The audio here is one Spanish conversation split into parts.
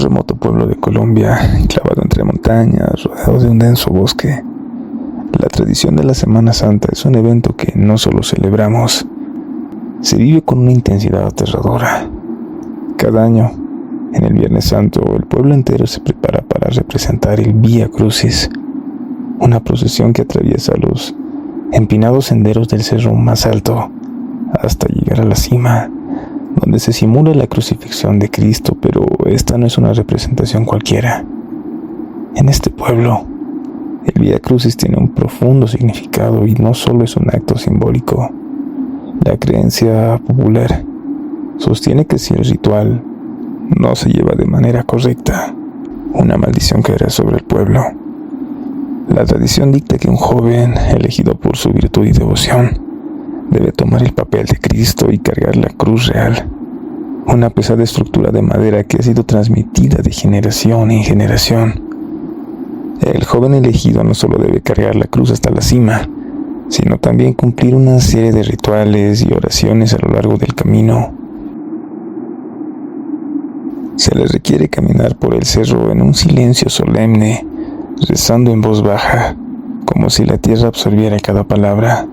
remoto pueblo de Colombia, enclavado entre montañas, rodeado de un denso bosque, la tradición de la Semana Santa es un evento que no solo celebramos, se vive con una intensidad aterradora. Cada año, en el Viernes Santo, el pueblo entero se prepara para representar el Vía Crucis, una procesión que atraviesa los empinados senderos del cerro más alto hasta llegar a la cima, donde se simula la crucifixión de Cristo, pero esta no es una representación cualquiera. En este pueblo, el Vía Crucis tiene un profundo significado y no solo es un acto simbólico. La creencia popular sostiene que si el ritual no se lleva de manera correcta, una maldición caerá sobre el pueblo. La tradición dicta que un joven, elegido por su virtud y devoción, debe tomar el papel de Cristo y cargar la cruz real, una pesada estructura de madera que ha sido transmitida de generación en generación. El joven elegido no solo debe cargar la cruz hasta la cima, sino también cumplir una serie de rituales y oraciones a lo largo del camino. Se le requiere caminar por el cerro en un silencio solemne, rezando en voz baja, como si la tierra absorbiera cada palabra.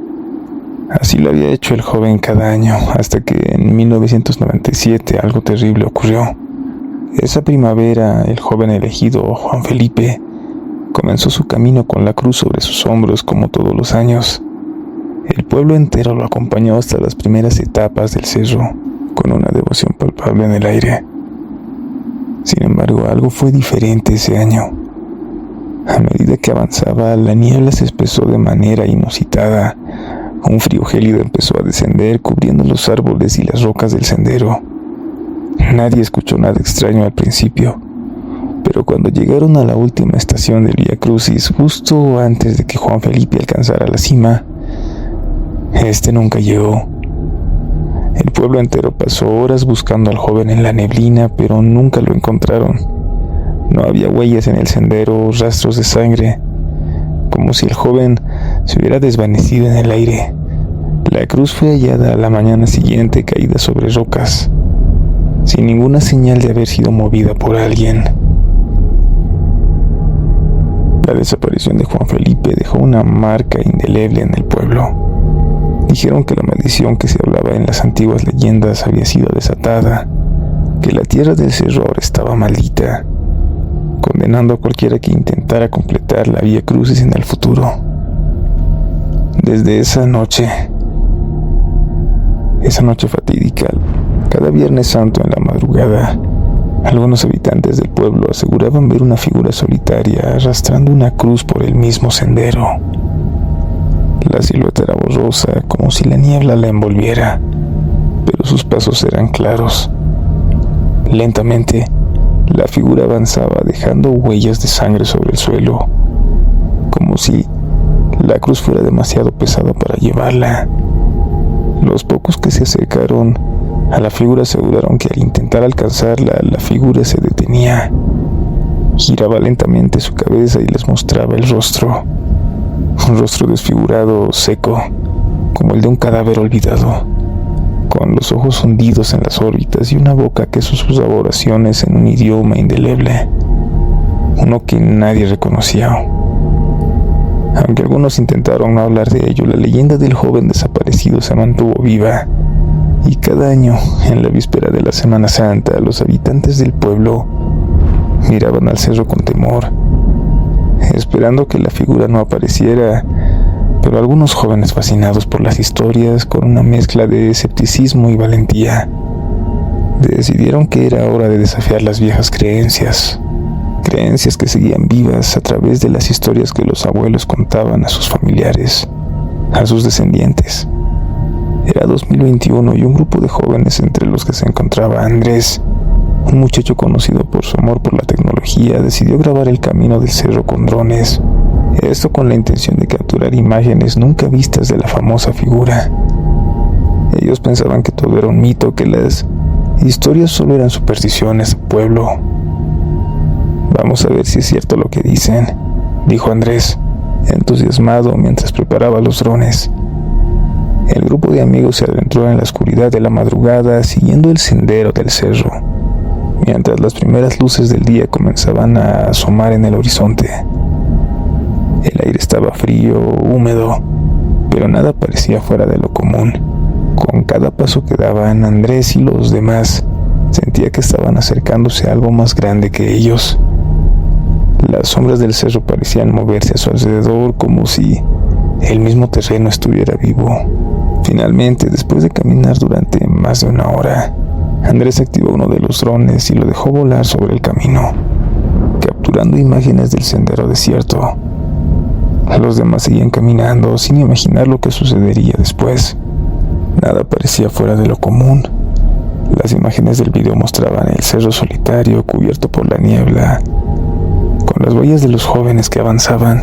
Así lo había hecho el joven cada año, hasta que en 1997 algo terrible ocurrió. Esa primavera, el joven elegido, Juan Felipe, comenzó su camino con la cruz sobre sus hombros como todos los años. El pueblo entero lo acompañó hasta las primeras etapas del cerro, con una devoción palpable en el aire. Sin embargo, algo fue diferente ese año. A medida que avanzaba, la niebla se espesó de manera inusitada. Un frío gélido empezó a descender, cubriendo los árboles y las rocas del sendero. Nadie escuchó nada extraño al principio, pero cuando llegaron a la última estación del Vía Crucis, justo antes de que Juan Felipe alcanzara la cima, este nunca llegó. El pueblo entero pasó horas buscando al joven en la neblina, pero nunca lo encontraron. No había huellas en el sendero, rastros de sangre, como si el joven se hubiera desvanecido en el aire. La cruz fue hallada a la mañana siguiente, caída sobre rocas, sin ninguna señal de haber sido movida por alguien. La desaparición de Juan Felipe dejó una marca indeleble en el pueblo. Dijeron que la maldición que se hablaba en las antiguas leyendas había sido desatada, que la tierra del cerro ahora estaba maldita, condenando a cualquiera que intentara completar la Vía Crucis en el futuro. Desde esa noche fatídica, cada Viernes Santo en la madrugada, algunos habitantes del pueblo aseguraban ver una figura solitaria arrastrando una cruz por el mismo sendero. La silueta era borrosa, como si la niebla la envolviera, pero sus pasos eran claros. Lentamente, la figura avanzaba dejando huellas de sangre sobre el suelo, como si la cruz fuera demasiado pesada para llevarla. Los pocos que se acercaron a la figura aseguraron que al intentar alcanzarla, la figura se detenía. Giraba lentamente su cabeza y les mostraba el rostro. Un rostro desfigurado, seco, como el de un cadáver olvidado, con los ojos hundidos en las órbitas y una boca que susurraba oraciones en un idioma indeleble, uno que nadie reconoció. Aunque algunos intentaron no hablar de ello, la leyenda del joven desaparecido se mantuvo viva, y cada año, en la víspera de la Semana Santa, los habitantes del pueblo miraban al cerro con temor, esperando que la figura no apareciera, pero algunos jóvenes fascinados por las historias, con una mezcla de escepticismo y valentía, decidieron que era hora de desafiar las viejas creencias que seguían vivas a través de las historias que los abuelos contaban a sus familiares, a sus descendientes. Era 2021 y un grupo de jóvenes, entre los que se encontraba Andrés, un muchacho conocido por su amor por la tecnología, decidió grabar el camino del cerro con drones. Esto con la intención de capturar imágenes nunca vistas de la famosa figura. Ellos pensaban que todo era un mito, que las historias solo eran supersticiones del pueblo. Vamos a ver si es cierto lo que dicen, dijo Andrés, entusiasmado mientras preparaba los drones. El grupo de amigos se adentró en la oscuridad de la madrugada, siguiendo el sendero del cerro. mientras las primeras luces del día comenzaban a asomar en el horizonte. El aire estaba frío, húmedo, pero nada parecía fuera de lo común. Con cada paso que daban, Andrés y los demás sentía que estaban acercándose a algo más grande que ellos. Las sombras del cerro parecían moverse a su alrededor como si el mismo terreno estuviera vivo. Finalmente, después de caminar durante más de una hora, Andrés activó uno de los drones y lo dejó volar sobre el camino, capturando imágenes del sendero desierto. Los demás seguían caminando sin imaginar lo que sucedería después. Nada parecía fuera de lo común. Las imágenes del video mostraban el cerro solitario cubierto por la niebla, con las huellas de los jóvenes que avanzaban.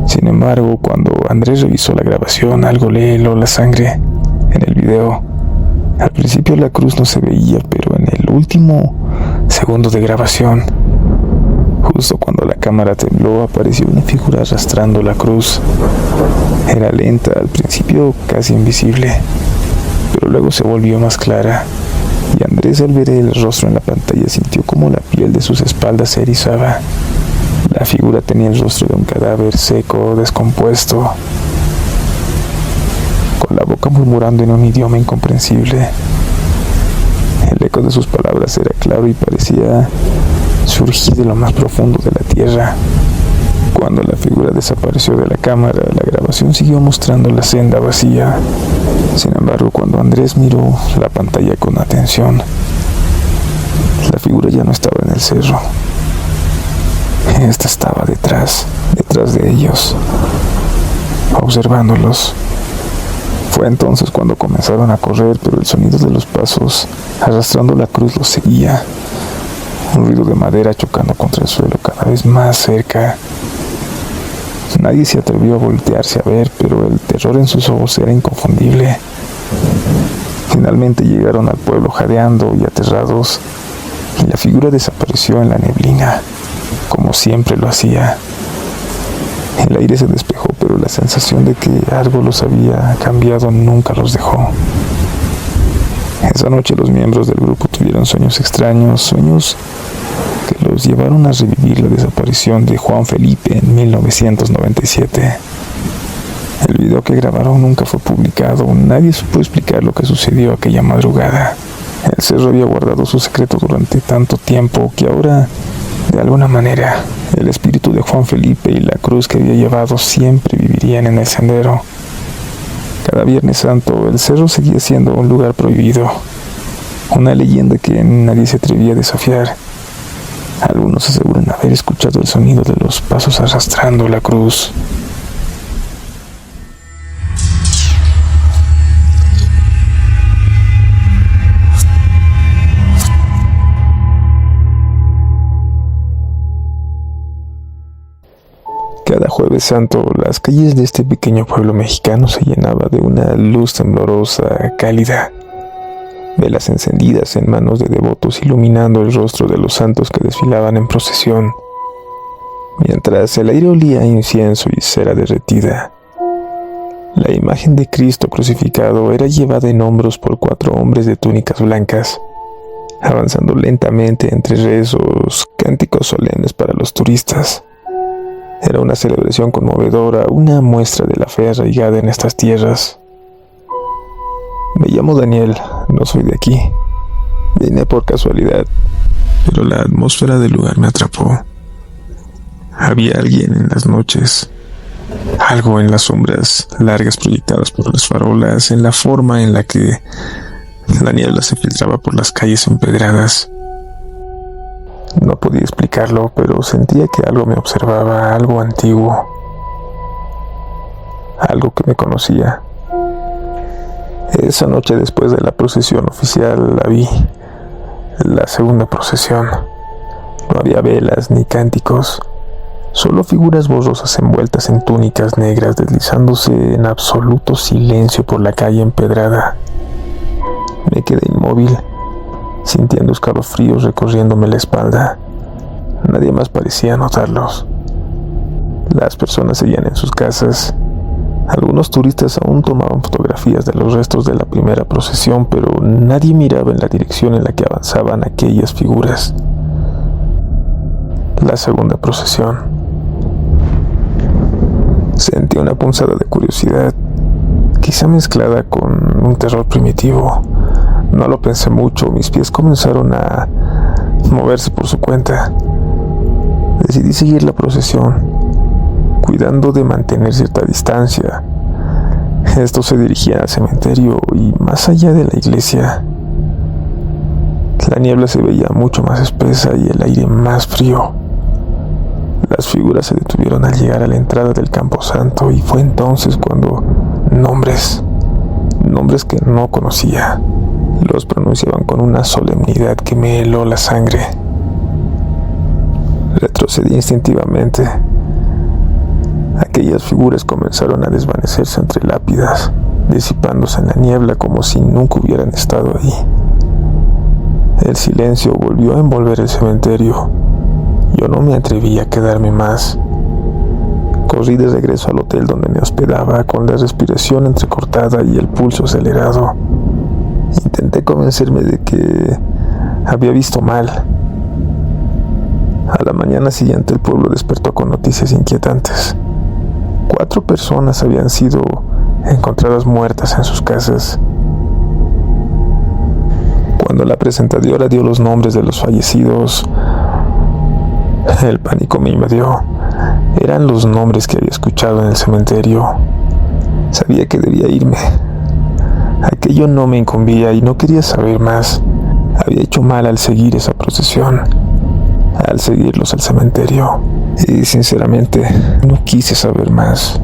Sin embargo, cuando Andrés revisó la grabación, algo le heló la sangre. En el video, al principio la cruz no se veía, pero en el último segundo de grabación, justo cuando la cámara tembló, apareció una figura arrastrando la cruz. Era lenta, al principio casi invisible, pero luego se volvió más clara, y Andrés, al ver el rostro en la pantalla, sintió como la piel de sus espaldas se erizaba. La figura tenía el rostro de un cadáver seco, descompuesto, con la boca murmurando en un idioma incomprensible. El eco de sus palabras era claro y parecía surgir de lo más profundo de la tierra. Cuando la figura desapareció de la cámara, la grabación siguió mostrando la senda vacía. Sin embargo, cuando Andrés miró la pantalla con atención, la figura ya no estaba en el cerro. Esta estaba detrás de ellos, observándolos. Fue entonces cuando comenzaron a correr, pero el sonido de los pasos arrastrando la cruz los seguía. Un ruido de madera chocando contra el suelo cada vez más cerca. Nadie se atrevió a voltearse a ver, pero el terror en sus ojos era inconfundible. Finalmente llegaron al pueblo jadeando y aterrados, y la figura desapareció en la neblina, como siempre lo hacía. El aire se despejó, pero la sensación de que algo los había cambiado nunca los dejó. Esa noche los miembros del grupo tuvieron sueños extraños, sueños que los llevaron a revivir la desaparición de Juan Felipe en 1997. El video que grabaron nunca fue publicado, nadie supo explicar lo que sucedió aquella madrugada. El cerro había guardado su secreto durante tanto tiempo que ahora, de alguna manera, el espíritu de Juan Felipe y la cruz que había llevado siempre vivirían en el sendero. Cada Viernes Santo, el cerro seguía siendo un lugar prohibido, una leyenda que nadie se atrevía a desafiar. Algunos aseguran haber escuchado el sonido de los pasos arrastrando la cruz. Cada Jueves Santo, las calles de este pequeño pueblo mexicano se llenaban de una luz temblorosa, cálida. Velas encendidas en manos de devotos iluminando el rostro de los santos que desfilaban en procesión, mientras el aire olía a incienso y cera derretida. La imagen de Cristo crucificado era llevada en hombros por 4 hombres de túnicas blancas, avanzando lentamente entre rezos, cánticos solemnes para los turistas. Era una celebración conmovedora, una muestra de la fe arraigada en estas tierras. Me llamo Daniel, no soy de aquí. Vine por casualidad, pero la atmósfera del lugar me atrapó. Había alguien en las noches, algo en las sombras largas proyectadas por las farolas, en la forma en la que la niebla se filtraba por las calles empedradas. No podía explicarlo, pero sentía que algo me observaba, algo antiguo, algo que me conocía. Esa noche, después de la procesión oficial, la vi, la segunda procesión. No había velas ni cánticos, solo figuras borrosas envueltas en túnicas negras deslizándose en absoluto silencio por la calle empedrada. Me quedé inmóvil, sintiendo escalofríos recorriéndome la espalda. Nadie más parecía notarlos. Las personas seguían en sus casas, Algunos turistas aún tomaban fotografías de los restos de la primera procesión, pero nadie miraba en la dirección en la que avanzaban aquellas figuras. La segunda procesión. Sentí una punzada de curiosidad, quizá mezclada con un terror primitivo. No lo pensé mucho, mis pies comenzaron a moverse por su cuenta. Decidí seguir la procesión, cuidando de mantener cierta distancia. Estos se dirigían al cementerio y más allá de la iglesia. La niebla se veía mucho más espesa y el aire más frío. Las figuras se detuvieron al llegar a la entrada del camposanto y fue entonces cuando nombres que no conocía, los pronunciaban con una solemnidad que me heló la sangre. Retrocedí instintivamente. Aquellas figuras comenzaron a desvanecerse entre lápidas, disipándose en la niebla como si nunca hubieran estado ahí. El silencio volvió a envolver el cementerio. Yo no me atreví a quedarme más. Corrí de regreso al hotel donde me hospedaba, con la respiración entrecortada y el pulso acelerado. Intenté convencerme de que había visto mal. A la mañana siguiente el pueblo despertó con noticias inquietantes. 4 personas habían sido encontradas muertas en sus casas. Cuando la presentadora dio los nombres de los fallecidos, el pánico me invadió. Eran los nombres que había escuchado en el cementerio. Sabía que debía irme. Aquello no me incumbía y no quería saber más. Había hecho mal al seguir esa procesión, al seguirlos al cementerio. Y sinceramente, no quise saber más.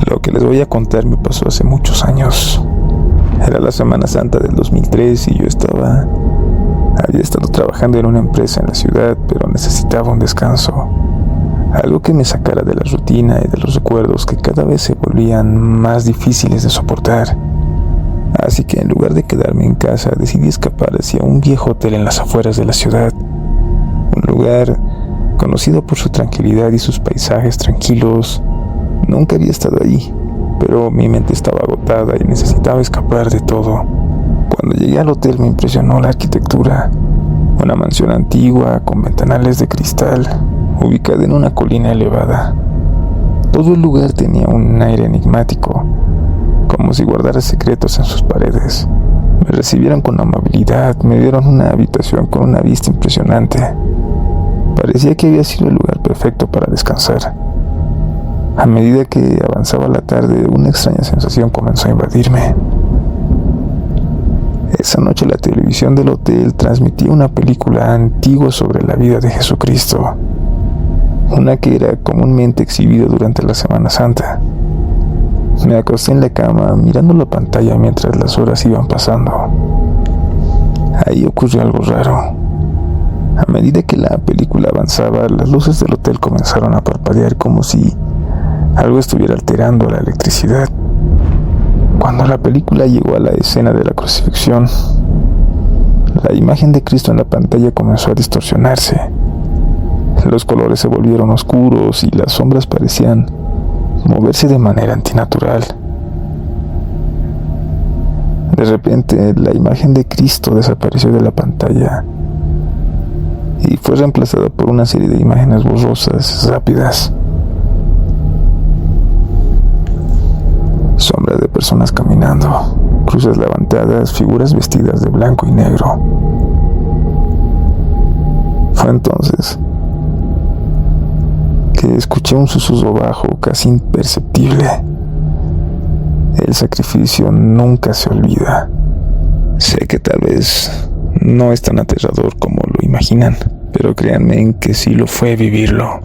Lo que les voy a contar me pasó hace muchos años. Era la Semana Santa del 2003 y yo había estado trabajando en una empresa en la ciudad, pero necesitaba un descanso. Algo que me sacara de la rutina y de los recuerdos que cada vez se volvían más difíciles de soportar. Así que en lugar de quedarme en casa, decidí escapar hacia un viejo hotel en las afueras de la ciudad. Un lugar conocido por su tranquilidad y sus paisajes tranquilos. Nunca había estado allí, pero mi mente estaba agotada y necesitaba escapar de todo. Cuando llegué al hotel me impresionó la arquitectura. Una mansión antigua con ventanales de cristal, ubicada en una colina elevada. Todo el lugar tenía un aire enigmático, como si guardara secretos en sus paredes. Me recibieron con amabilidad, me dieron una habitación con una vista impresionante. Parecía que había sido el lugar perfecto para descansar. A medida que avanzaba la tarde, una extraña sensación comenzó a invadirme. Esa noche la televisión del hotel transmitía una película antigua sobre la vida de Jesucristo, una que era comúnmente exhibida durante la Semana Santa. Me acosté en la cama mirando la pantalla mientras las horas iban pasando. Ahí ocurrió algo raro. A medida que la película avanzaba, las luces del hotel comenzaron a parpadear como si algo estuviera alterando la electricidad. Cuando la película llegó a la escena de la crucifixión, la imagen de Cristo en la pantalla comenzó a distorsionarse. Los colores se volvieron oscuros y las sombras parecían moverse de manera antinatural. De repente, la imagen de Cristo desapareció de la pantalla y fue reemplazada por una serie de imágenes borrosas, rápidas. Sombras de personas caminando, cruces levantadas, figuras vestidas de blanco y negro. Fue entonces que escuché un susurro bajo, casi imperceptible. El sacrificio nunca se olvida. Sé que tal vez no es tan aterrador como lo imaginan, pero créanme en que sí lo fue vivirlo.